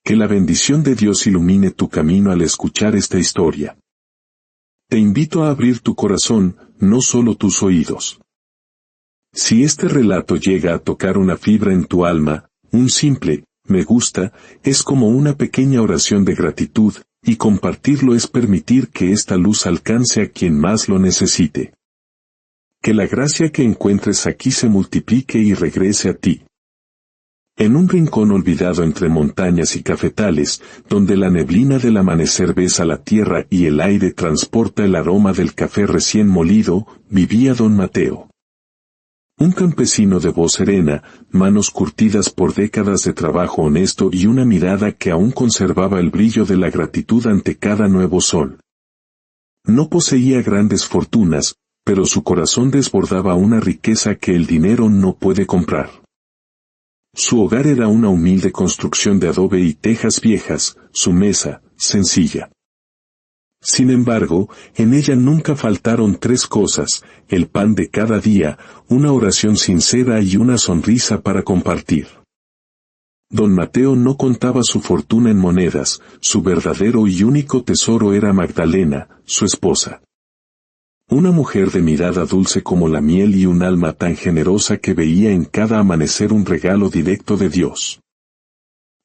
Que la bendición de Dios ilumine tu camino al escuchar esta historia. Te invito a abrir tu corazón, no solo tus oídos. Si este relato llega a tocar una fibra en tu alma, un simple me gusta es como una pequeña oración de gratitud, y compartirlo es permitir que esta luz alcance a quien más lo necesite. Que la gracia que encuentres aquí se multiplique y regrese a ti. En un rincón olvidado entre montañas y cafetales, donde la neblina del amanecer besa la tierra y el aire transporta el aroma del café recién molido, vivía don Mateo. Un campesino de voz serena, manos curtidas por décadas de trabajo honesto y una mirada que aún conservaba el brillo de la gratitud ante cada nuevo sol. No poseía grandes fortunas, pero su corazón desbordaba una riqueza que el dinero no puede comprar. Su hogar era una humilde construcción de adobe y tejas viejas, su mesa, sencilla. Sin embargo, en ella nunca faltaron tres cosas: el pan de cada día, una oración sincera y una sonrisa para compartir. Don Mateo no contaba su fortuna en monedas, su verdadero y único tesoro era Magdalena, su esposa. Una mujer de mirada dulce como la miel y un alma tan generosa que veía en cada amanecer un regalo directo de Dios.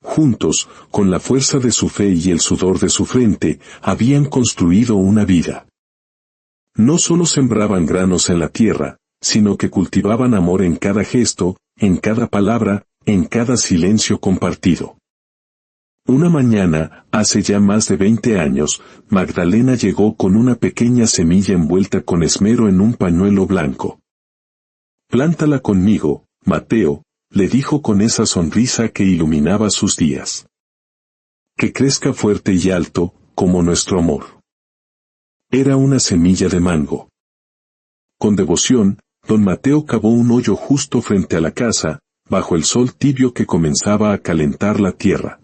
Juntos, con la fuerza de su fe y el sudor de su frente, habían construido una vida. No solo sembraban granos en la tierra, sino que cultivaban amor en cada gesto, en cada palabra, en cada silencio compartido. Una mañana, hace ya más de 20 años, Magdalena llegó con una pequeña semilla envuelta con esmero en un pañuelo blanco. «Plántala conmigo, Mateo», le dijo con esa sonrisa que iluminaba sus días. «Que crezca fuerte y alto, como nuestro amor». Era una semilla de mango. Con devoción, don Mateo cavó un hoyo justo frente a la casa, bajo el sol tibio que comenzaba a calentar la tierra.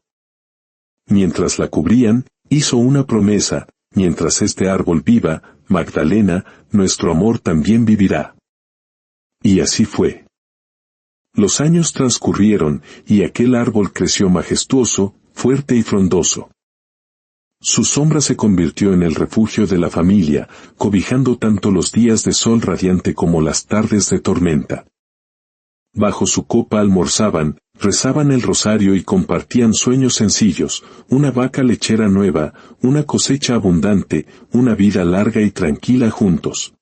Mientras la cubrían, hizo una promesa: mientras este árbol viva, Magdalena, nuestro amor también vivirá. Y así fue. Los años transcurrieron, y aquel árbol creció majestuoso, fuerte y frondoso. Su sombra se convirtió en el refugio de la familia, cobijando tanto los días de sol radiante como las tardes de tormenta. Bajo su copa almorzaban, rezaban el rosario y compartían sueños sencillos: una vaca lechera nueva, una cosecha abundante, una vida larga y tranquila juntos.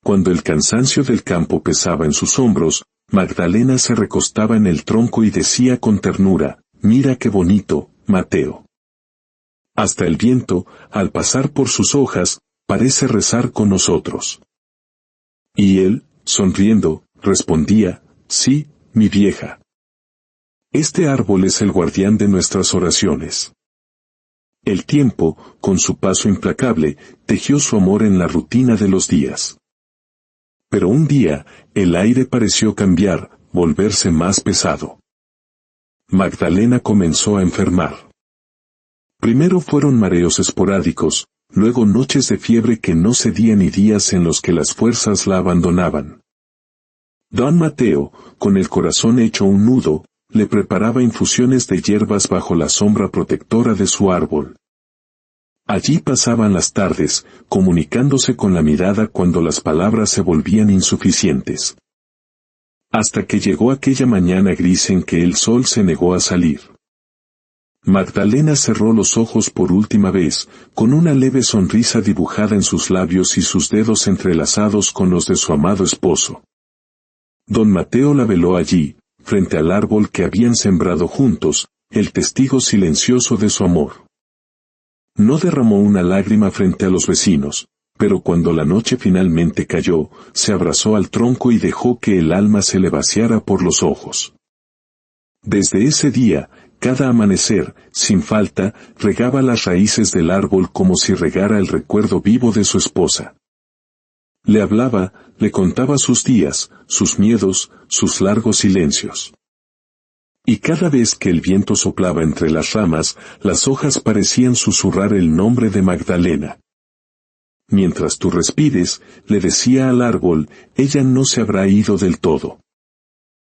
Cuando el cansancio del campo pesaba en sus hombros, Magdalena se recostaba en el tronco y decía con ternura: «Mira qué bonito, Mateo». Hasta el viento, al pasar por sus hojas, parece rezar con nosotros. Y él, sonriendo, respondía: «Sí, mi vieja». Este árbol es el guardián de nuestras oraciones. El tiempo, con su paso implacable, tejió su amor en la rutina de los días. Pero un día, el aire pareció cambiar, volverse más pesado. Magdalena comenzó a enfermar. Primero fueron mareos esporádicos, luego noches de fiebre que no cedían y días en los que las fuerzas la abandonaban. Don Mateo, con el corazón hecho un nudo, le preparaba infusiones de hierbas bajo la sombra protectora de su árbol. Allí pasaban las tardes, comunicándose con la mirada cuando las palabras se volvían insuficientes. Hasta que llegó aquella mañana gris en que el sol se negó a salir. Magdalena cerró los ojos por última vez, con una leve sonrisa dibujada en sus labios y sus dedos entrelazados con los de su amado esposo. Don Mateo la veló allí, frente al árbol que habían sembrado juntos, el testigo silencioso de su amor. No derramó una lágrima frente a los vecinos, pero cuando la noche finalmente cayó, se abrazó al tronco y dejó que el alma se le vaciara por los ojos. Desde ese día, cada amanecer, sin falta, regaba las raíces del árbol como si regara el recuerdo vivo de su esposa. Le hablaba, le contaba sus días, sus miedos, sus largos silencios. Y cada vez que el viento soplaba entre las ramas, las hojas parecían susurrar el nombre de Magdalena. Mientras tú respires, le decía al árbol, ella no se habrá ido del todo.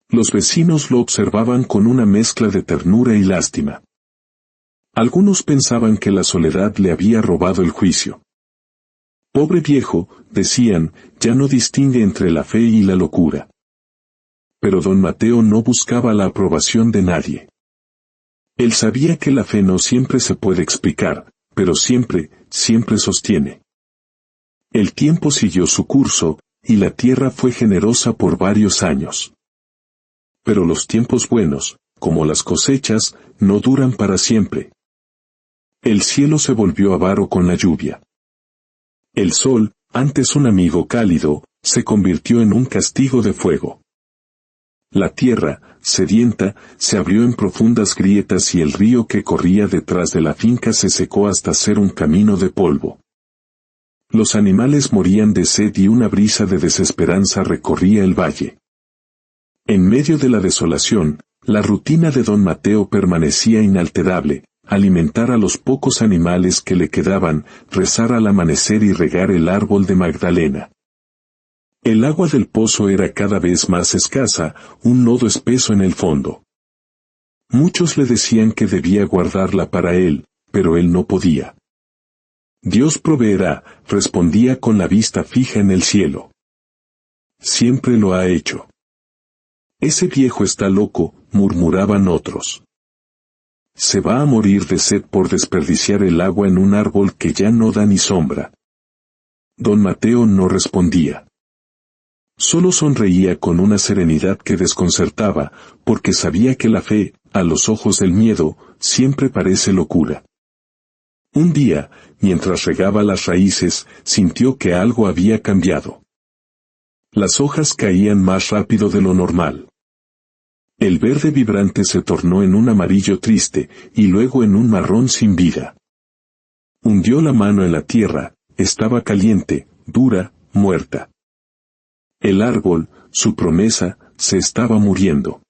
Los vecinos lo observaban con una mezcla de ternura y lástima. Algunos pensaban que la soledad le había robado el juicio. Pobre viejo, decían, ya no distingue entre la fe y la locura. Pero don Mateo no buscaba la aprobación de nadie. Él sabía que la fe no siempre se puede explicar, pero siempre, siempre sostiene. El tiempo siguió su curso, y la tierra fue generosa por varios años. Pero los tiempos buenos, como las cosechas, no duran para siempre. El cielo se volvió avaro con la lluvia. El sol, antes un amigo cálido, se convirtió en un castigo de fuego. La tierra, sedienta, se abrió en profundas grietas y el río que corría detrás de la finca se secó hasta ser un camino de polvo. Los animales morían de sed y una brisa de desesperanza recorría el valle. En medio de la desolación, la rutina de don Mateo permanecía inalterable: alimentar a los pocos animales que le quedaban, rezar al amanecer y regar el árbol de Magdalena. El agua del pozo era cada vez más escasa, un lodo espeso en el fondo. Muchos le decían que debía guardarla para él, pero él no podía. Dios proveerá, respondía con la vista fija en el cielo. Siempre lo ha hecho. Ese viejo está loco, murmuraban otros. Se va a morir de sed por desperdiciar el agua en un árbol que ya no da ni sombra. Don Mateo no respondía. Solo sonreía con una serenidad que desconcertaba, porque sabía que la fe, a los ojos del miedo, siempre parece locura. Un día, mientras regaba las raíces, sintió que algo había cambiado. Las hojas caían más rápido de lo normal. El verde vibrante se tornó en un amarillo triste, y luego en un marrón sin vida. Hundió la mano en la tierra, estaba caliente, dura, muerta. El árbol, su promesa, se estaba muriendo.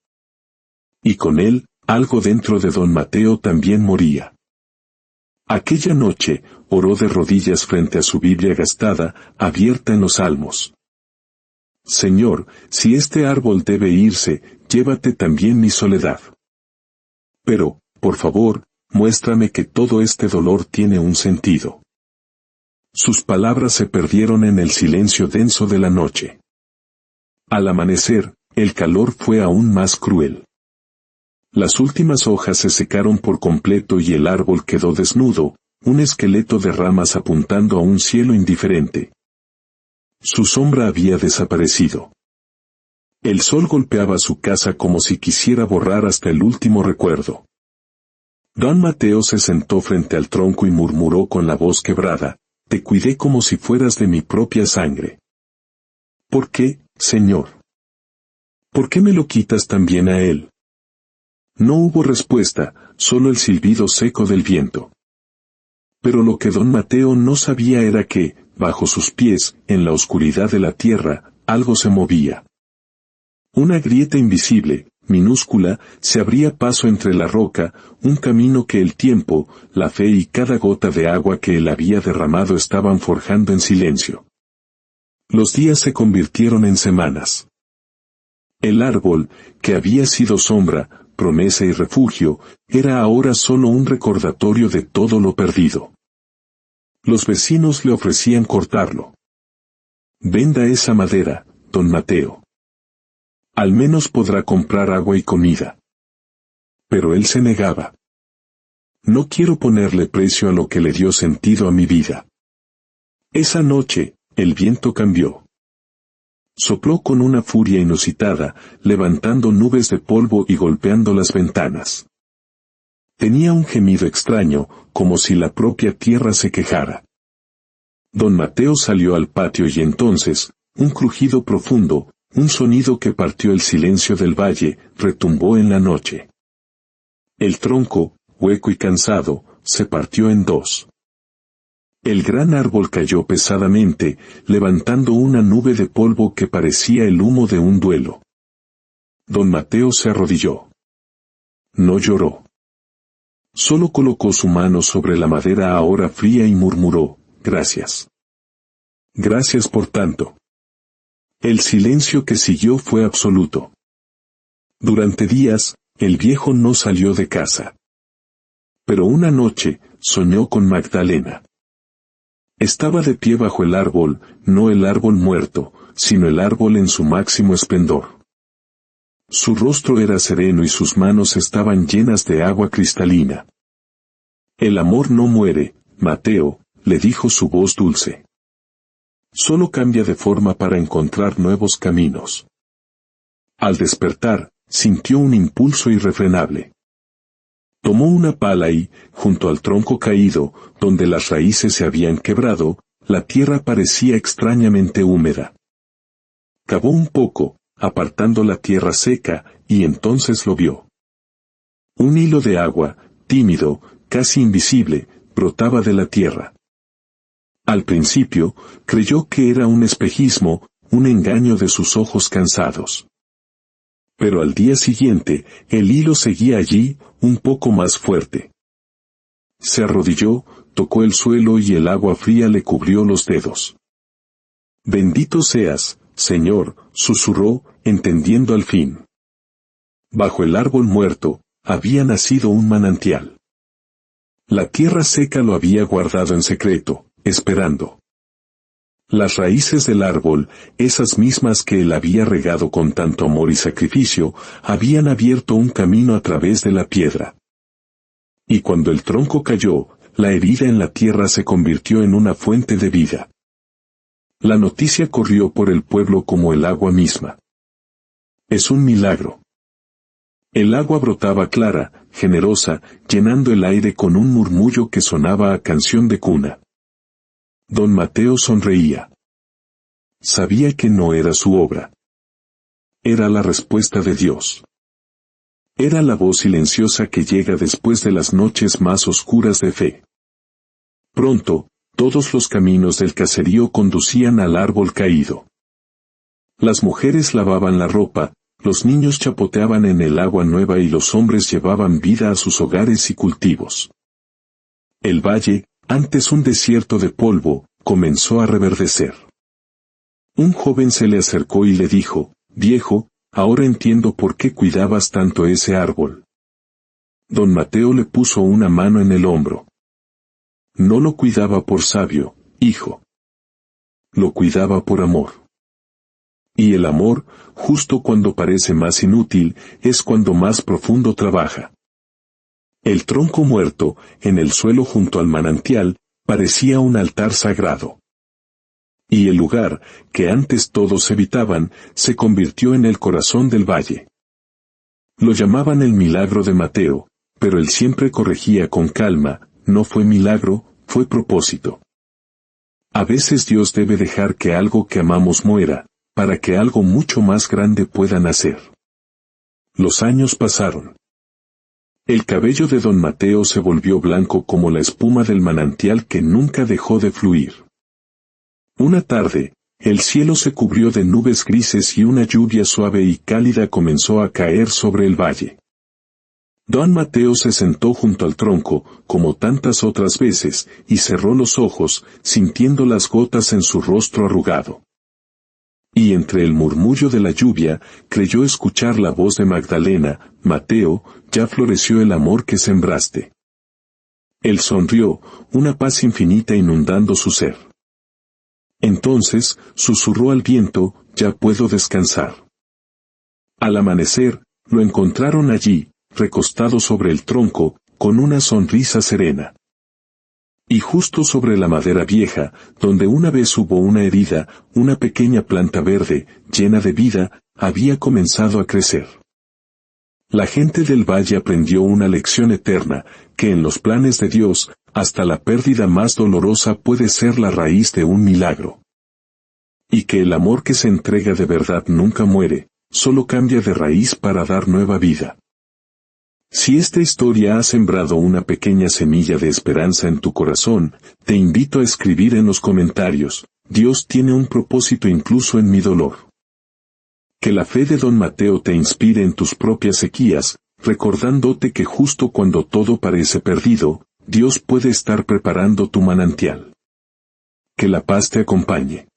Y con él, algo dentro de don Mateo también moría. Aquella noche, oró de rodillas frente a su Biblia gastada, abierta en los Salmos. Señor, si este árbol debe irse, llévate también mi soledad. Pero, por favor, muéstrame que todo este dolor tiene un sentido. Sus palabras se perdieron en el silencio denso de la noche. Al amanecer, el calor fue aún más cruel. Las últimas hojas se secaron por completo y el árbol quedó desnudo, un esqueleto de ramas apuntando a un cielo indiferente. Su sombra había desaparecido. El sol golpeaba su casa como si quisiera borrar hasta el último recuerdo. Don Mateo se sentó frente al tronco y murmuró con la voz quebrada: te cuidé como si fueras de mi propia sangre. ¿Por qué, Señor? ¿Por qué me lo quitas también a él? No hubo respuesta, solo el silbido seco del viento. Pero lo que don Mateo no sabía era que, bajo sus pies, en la oscuridad de la tierra, algo se movía. Una grieta invisible, minúscula, se abría paso entre la roca, un camino que el tiempo, la fe y cada gota de agua que él había derramado estaban forjando en silencio. Los días se convirtieron en semanas. El árbol, que había sido sombra, promesa y refugio, era ahora solo un recordatorio de todo lo perdido. Los vecinos le ofrecían cortarlo. Venda esa madera, don Mateo. Al menos podrá comprar agua y comida. Pero él se negaba. No quiero ponerle precio a lo que le dio sentido a mi vida. Esa noche, el viento cambió. Sopló con una furia inusitada, levantando nubes de polvo y golpeando las ventanas. Tenía un gemido extraño, como si la propia tierra se quejara. Don Mateo salió al patio y entonces, un crujido profundo, un sonido que partió el silencio del valle, retumbó en la noche. El tronco, hueco y cansado, se partió en dos. El gran árbol cayó pesadamente, levantando una nube de polvo que parecía el humo de un duelo. Don Mateo se arrodilló. No lloró. Solo colocó su mano sobre la madera ahora fría y murmuró: gracias. Gracias por tanto. El silencio que siguió fue absoluto. Durante días, el viejo no salió de casa. pero una noche, soñó con Magdalena. Estaba de pie bajo el árbol, no el árbol muerto, sino el árbol en su máximo esplendor. Su rostro era sereno y sus manos estaban llenas de agua cristalina. El amor no muere, Mateo, le dijo su voz dulce. Solo cambia de forma para encontrar nuevos caminos. Al despertar, sintió un impulso irrefrenable. Tomó una pala y, junto al tronco caído, donde las raíces se habían quebrado, la tierra parecía extrañamente húmeda. Cavó un poco, apartando la tierra seca, y entonces lo vio. Un hilo de agua, tímido, casi invisible, brotaba de la tierra. Al principio, creyó que era un espejismo, un engaño de sus ojos cansados. Pero al día siguiente, el hilo seguía allí, un poco más fuerte. Se arrodilló, tocó el suelo y el agua fría le cubrió los dedos. «Bendito seas, Señor», susurró, entendiendo al fin. Bajo el árbol muerto, había nacido un manantial. La tierra seca lo había guardado en secreto, esperando. Las raíces del árbol, esas mismas que él había regado con tanto amor y sacrificio, habían abierto un camino a través de la piedra. Y cuando el tronco cayó, la herida en la tierra se convirtió en una fuente de vida. La noticia corrió por el pueblo como el agua misma. Es un milagro. El agua brotaba clara, generosa, llenando el aire con un murmullo que sonaba a canción de cuna. Don Mateo sonreía. Sabía que no era su obra. Era la respuesta de Dios. Era la voz silenciosa que llega después de las noches más oscuras de fe. Pronto, todos los caminos del caserío conducían al árbol caído. Las mujeres lavaban la ropa, los niños chapoteaban en el agua nueva y los hombres llevaban vida a sus hogares y cultivos. El valle, antes un desierto de polvo, comenzó a reverdecer. Un joven se le acercó y le dijo: «Viejo, ahora entiendo por qué cuidabas tanto ese árbol». Don Mateo le puso una mano en el hombro. No lo cuidaba por sabio, hijo. Lo cuidaba por amor. Y el amor, justo cuando parece más inútil, es cuando más profundo trabaja. El tronco muerto, en el suelo junto al manantial, parecía un altar sagrado. Y el lugar, que antes todos evitaban, se convirtió en el corazón del valle. Lo llamaban el milagro de Mateo, pero él siempre corregía con calma: no fue milagro, fue propósito. A veces Dios debe dejar que algo que amamos muera, para que algo mucho más grande pueda nacer. Los años pasaron. El cabello de don Mateo se volvió blanco como la espuma del manantial que nunca dejó de fluir. Una tarde, el cielo se cubrió de nubes grises y una lluvia suave y cálida comenzó a caer sobre el valle. Don Mateo se sentó junto al tronco, como tantas otras veces, y cerró los ojos, sintiendo las gotas en su rostro arrugado. Y entre el murmullo de la lluvia, creyó escuchar la voz de Magdalena: «Mateo, ya floreció el amor que sembraste». Él sonrió, una paz infinita inundando su ser. Entonces, susurró al viento: «Ya puedo descansar». Al amanecer, lo encontraron allí, recostado sobre el tronco, con una sonrisa serena. Y justo sobre la madera vieja, donde una vez hubo una herida, una pequeña planta verde, llena de vida, había comenzado a crecer. La gente del valle aprendió una lección eterna, que en los planes de Dios, hasta la pérdida más dolorosa puede ser la raíz de un milagro. Y que el amor que se entrega de verdad nunca muere, solo cambia de raíz para dar nueva vida. Si esta historia ha sembrado una pequeña semilla de esperanza en tu corazón, te invito a escribir en los comentarios: «Dios tiene un propósito incluso en mi dolor». Que la fe de don Mateo te inspire en tus propias sequías, recordándote que justo cuando todo parece perdido, Dios puede estar preparando tu manantial. Que la paz te acompañe.